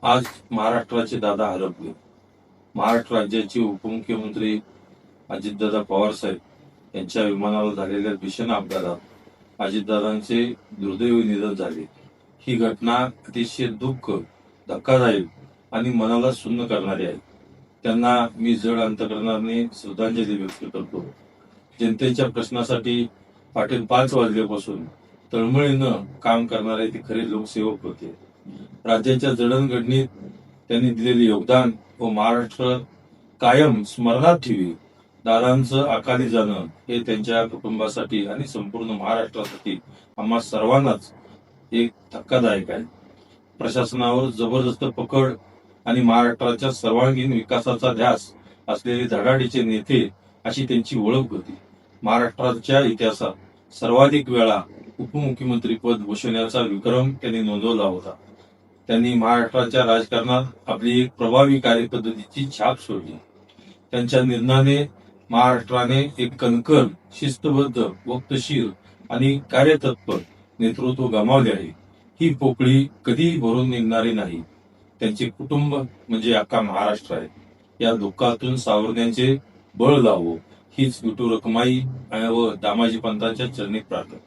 आज महाराष्ट्राचे दादा हरपले. महाराष्ट्र राज्याचे उपमुख्यमंत्री अजितदादा पवार साहेब यांच्या विमानावर झालेल्या भीषण अपघातात अजितदादांचे दुर्दैवी निधन झाले. ही घटना अतिशय दुःख, धक्कादायक आणि मनाला सुन्न करणारी आहे. त्यांना मी जड अंतकरणाने श्रद्धांजली व्यक्त करतो. जनतेच्या प्रश्नासाठी पाटील 5 वाजल्यापासून तळमळीनं काम करणारे ते खरे लोकसेवक होते. राज्याच्या जडणघडणीत त्यांनी दिलेले योगदान व महाराष्ट्र कायम स्मरणात ठेवी. दादांचं अकाली जाणं हे त्यांच्या कुटुंबासाठी आणि संपूर्ण महाराष्ट्रासाठी आम्हा सर्वांनाच एक धक्कादायक आहे. प्रशासनावर जबरदस्त पकड आणि महाराष्ट्राच्या सर्वांगीण विकासाचा ध्यास असलेले धडाडीचे नेते अशी त्यांची ओळख होती. महाराष्ट्राच्या इतिहासात सर्वाधिक वेळा उपमुख्यमंत्री पद भूषवण्याचा विक्रम त्यांनी नोंदवला होता. त्यांनी महाराष्ट्राच्या राजकारणात आपली एक प्रभावी कार्यपद्धतीची छाप सोडली. त्यांच्या निर्णयाने महाराष्ट्राने एक कणखर, शिस्तबद्ध, वक्तशीर आणि कार्यतत्पर नेतृत्व गमावले आहे. ही पोकळी कधी भरून निघणारी नाही. त्यांचे कुटुंब म्हणजे अख्खा महाराष्ट्र आहे. या दुःखातून सावरण्याचे बळ लावो हीच विठू रखुमाई व दामाजी पंतांच्या चरणी प्रार्थना.